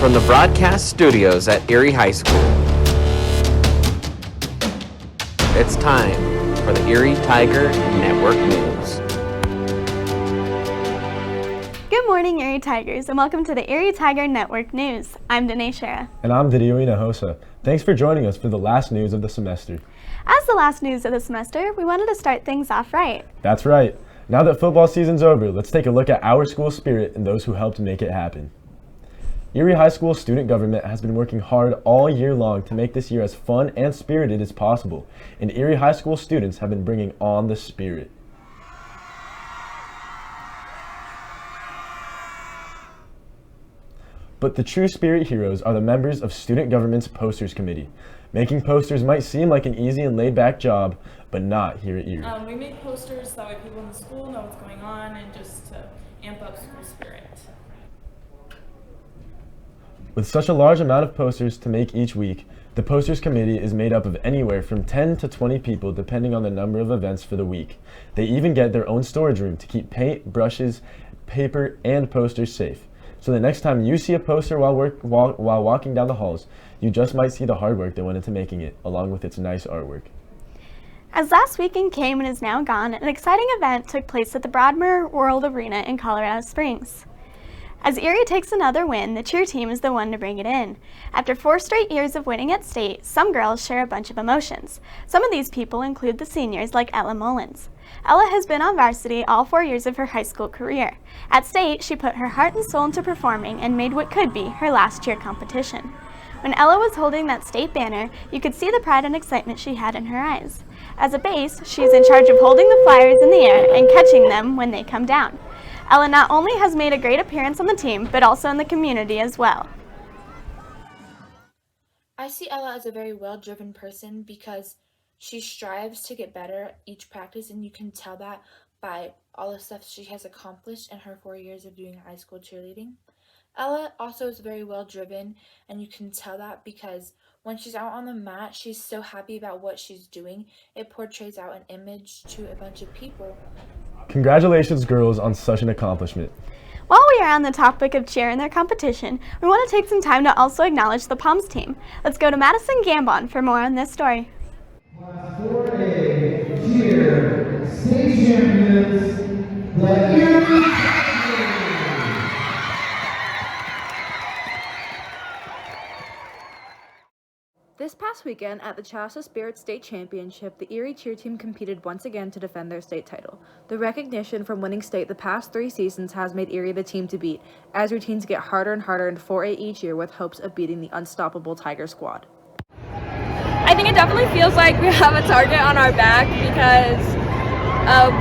from the broadcast studios at Erie High School. It's time for the Erie Tiger Network News. Good morning, Erie Tigers, and welcome to the Erie Tiger Network News. I'm Danae Shara. And I'm Didio Hinojosa. Thanks for joining us for the last news of the semester. As the last news of the semester, we wanted to start things off right. That's right. Now that football season's over, let's take a look at our school spirit and those who helped make it happen. Erie High School student government has been working hard all year long to make this year as fun and spirited as possible, and Erie High School students have been bringing on the spirit. But the true spirit heroes are the members of Student Government's Posters Committee. Making posters might seem like an easy and laid-back job, but not here at Erie. We make posters that way people in the school know what's going on and just to amp up school spirit. With such a large amount of posters to make each week, the Posters Committee is made up of anywhere from 10 to 20 people depending on the number of events for the week. They even get their own storage room to keep paint, brushes, paper, and posters safe. So the next time you see a poster while walking down the halls, you just might see the hard work that went into making it, along with its nice artwork. As last weekend came and is now gone, an exciting event took place at the Broadmoor World Arena in Colorado Springs. As Erie takes another win, the cheer team is the one to bring it in. After 4 straight years of winning at state, some girls share a bunch of emotions. Some of these people include the seniors like Ella Mullins. Ella has been on varsity all 4 years of her high school career. At state, she put her heart and soul into performing and made what could be her last cheer competition. When Ella was holding that state banner, you could see the pride and excitement she had in her eyes. As a base, she is in charge of holding the flyers in the air and catching them when they come down. Ella not only has made a great appearance on the team, but also in the community as well. I see Ella as a very well-driven person because she strives to get better each practice, and you can tell that by all the stuff she has accomplished in her 4 years of doing high school cheerleading. Ella also is very well-driven, and you can tell that because when she's out on the mat, she's so happy about what she's doing. It portrays out an image to a bunch of people. Congratulations, girls, on such an accomplishment. While we are on the topic of cheer and their competition, we want to take some time to also acknowledge the Palms team. Let's go to Madison Gambon for more on this story. Class 4A cheer state champions, the Erie. This past weekend at the Chassa Spirit State Championship, the Erie cheer team competed once again to defend their state title. The recognition from winning state the past 3 seasons has made Erie the team to beat, as routines get harder and harder in 4A each year with hopes of beating the unstoppable Tiger squad. I think it definitely feels like we have a target on our back because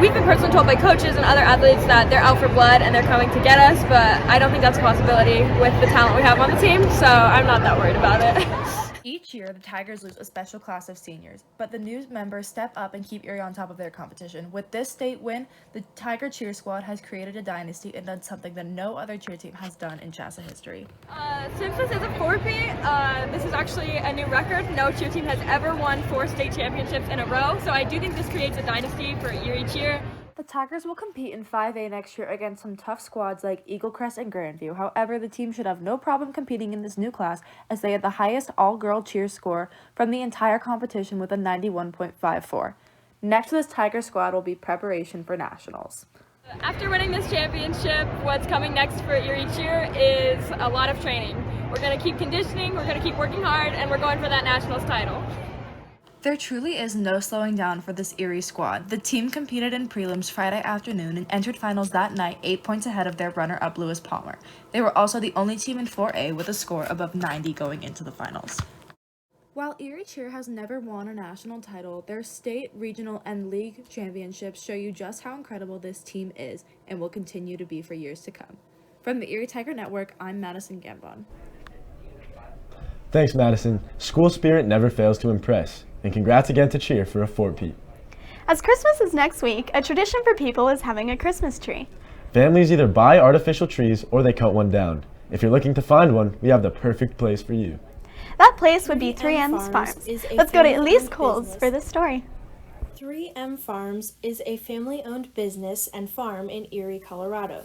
we've been personally told by coaches and other athletes that they're out for blood and they're coming to get us, but I don't think that's a possibility with the talent we have on the team, so I'm not that worried about it. Each year, the Tigers lose a special class of seniors, but the new members step up and keep Erie on top of their competition. With this state win, the Tiger cheer squad has created a dynasty and done something that no other cheer team has done in Chassa history. Since this is a 4P, this is actually a new record. No cheer team has ever won 4 state championships in a row, so I do think this creates a dynasty for Erie cheer. The Tigers will compete in 5A next year against some tough squads like Eagle Crest and Grandview. However, the team should have no problem competing in this new class as they had the highest all-girl cheer score from the entire competition with a 91.54. Next to this Tiger squad will be preparation for nationals. After winning this championship, what's coming next for Erie cheer is a lot of training. We're going to keep conditioning, we're going to keep working hard, and we're going for that nationals title. There truly is no slowing down for this Erie squad. The team competed in prelims Friday afternoon and entered finals that night 8 points ahead of their runner-up Lewis Palmer. They were also the only team in 4A with a score above 90 going into the finals. While Erie cheer has never won a national title, their state, regional, and league championships show you just how incredible this team is and will continue to be for years to come. From the Erie Tiger Network, I'm Madison Gambon. Thanks, Madison. School spirit never fails to impress. And congrats again to cheer for a 4P. As Christmas is next week, a tradition for people is having a Christmas tree. Families either buy artificial trees or they cut one down. If you're looking to find one, we have the perfect place for you. That place would be 3M's Farms. Let's go to Elise Coles for this story. 3M Farms is a family-owned business and farm in Erie, Colorado.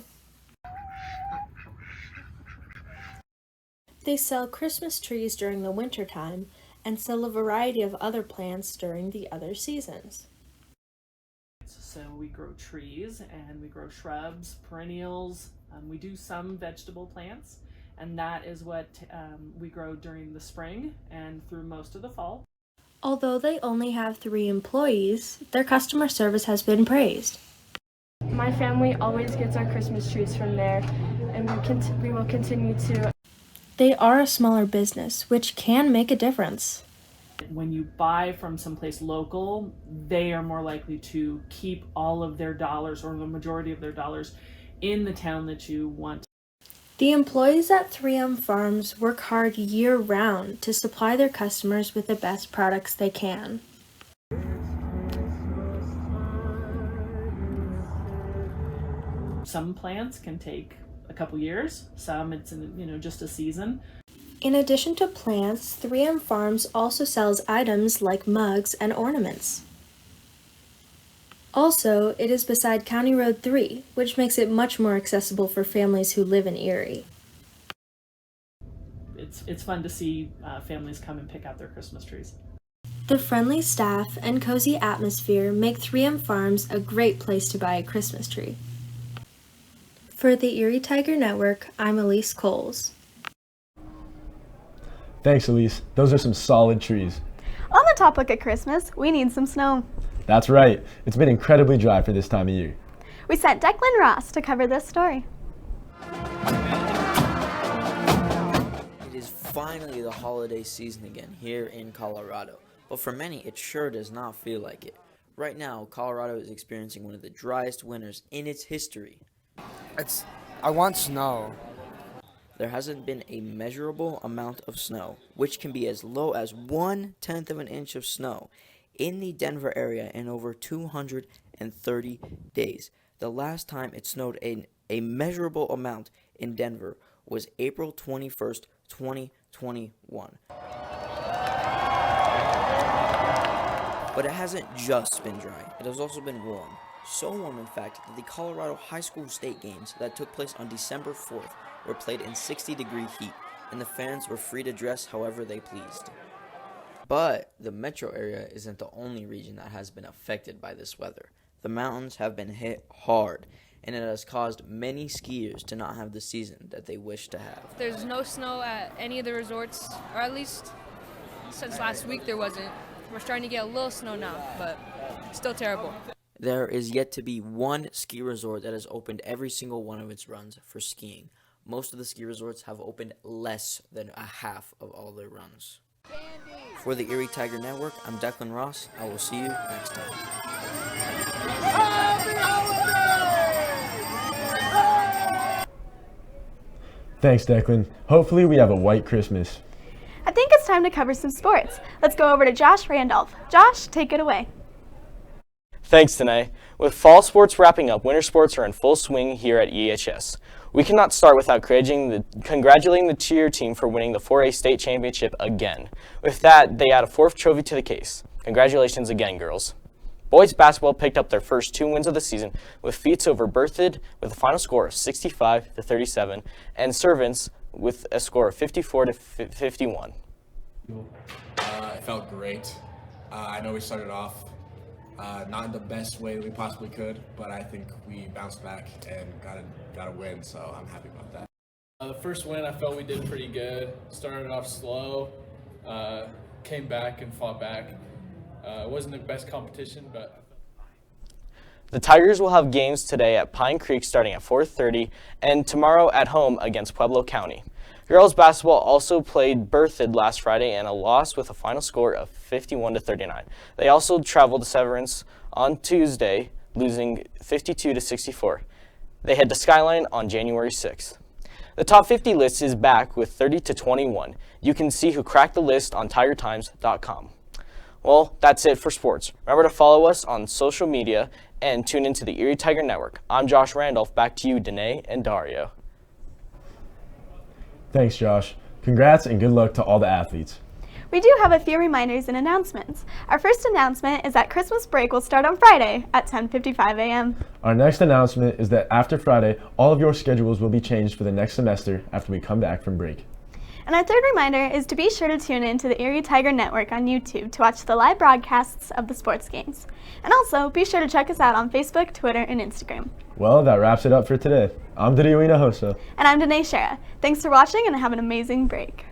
They sell Christmas trees during the winter time and sell a variety of other plants during the other seasons. So we grow trees and we grow shrubs, perennials. We do some vegetable plants, and that is what we grow during the spring and through most of the fall. Although they only have 3 employees, their customer service has been praised. My family always gets our Christmas trees from there, and we will continue to. They are a smaller business, which can make a difference. When you buy from someplace local, they are more likely to keep all of their dollars, or the majority of their dollars, in the town that you want. The employees at 3M Farms work hard year-round to supply their customers with the best products they can. Some plants can take a couple years, some it's just a season. In addition to plants, 3M Farms also sells items like mugs and ornaments. Also, it is beside County Road 3, which makes it much more accessible for families who live in Erie. It's fun to see families come and pick out their Christmas trees. The friendly staff and cozy atmosphere make 3M Farms a great place to buy a Christmas tree. For the Erie Tiger Network, I'm Elise Coles. Thanks, Elise. Those are some solid trees. On the topic of Christmas, we need some snow. That's right. It's been incredibly dry for this time of year. We sent Declan Ross to cover this story. It is finally the holiday season again here in Colorado, but for many it sure does not feel like it. Right now, Colorado is experiencing one of the driest winters in its history. I want snow. There hasn't been a measurable amount of snow, which can be as low as 1/10 of an inch of snow in the Denver area in over 230 days. The last time it snowed a measurable amount in Denver was April 21st, 2021. But it hasn't just been dry, it has also been warm. So warm, in fact, that the Colorado High School State Games that took place on December 4th were played in 60-degree heat, and the fans were free to dress however they pleased. But the metro area isn't the only region that has been affected by this weather. The mountains have been hit hard, and it has caused many skiers to not have the season that they wish to have. There's no snow at any of the resorts, or at least since last week there wasn't. We're starting to get a little snow now, but still terrible. There is yet to be one ski resort that has opened every single one of its runs for skiing. Most of the ski resorts have opened less than a half of all their runs. For the Erie Tiger Network, I'm Declan Ross. I will see you next time. Thanks, Declan. Hopefully we have a white Christmas. I think it's time to cover some sports. Let's go over to Josh Randolph. Josh, take it away. Thanks, Danae. With fall sports wrapping up, winter sports are in full swing here at EHS. We cannot start without congratulating the cheer team for winning the 4A state championship again. With that, they add a 4th trophy to the case. Congratulations again, girls. Boys basketball picked up their first 2 wins of the season with feats over Berthoud with a final score of 65-37 and Servants with a score of 54-51. It felt great. I know we started off not in the best way that we possibly could, but I think we bounced back and got a win, so I'm happy about that. The first win, I felt we did pretty good. Started off slow, came back and fought back. It wasn't the best competition, but... The Tigers will have games today at Pine Creek starting at 4:30 and tomorrow at home against Pueblo County. Girls basketball also played Berthoud last Friday and a loss with a final score of 51-39. They also traveled to Severance on Tuesday, losing 52-64. They head to Skyline on January 6th. The top 50 list is back with 30-21. You can see who cracked the list on TigerTimes.com. Well, that's it for sports. Remember to follow us on social media and tune into the Erie Tiger Network. I'm Josh Randolph. Back to you, Danae and Dario. Thanks, Josh. Congrats and good luck to all the athletes. We do have a few reminders and announcements. Our first announcement is that Christmas break will start on Friday at 10:55 a.m. Our next announcement is that after Friday, all of your schedules will be changed for the next semester after we come back from break. And our third reminder is to be sure to tune in to the Erie Tiger Network on YouTube to watch the live broadcasts of the sports games. And also, be sure to check us out on Facebook, Twitter, and Instagram. Well, that wraps it up for today. I'm Dariuina Hosa. And I'm Danae Shara. Thanks for watching and have an amazing break.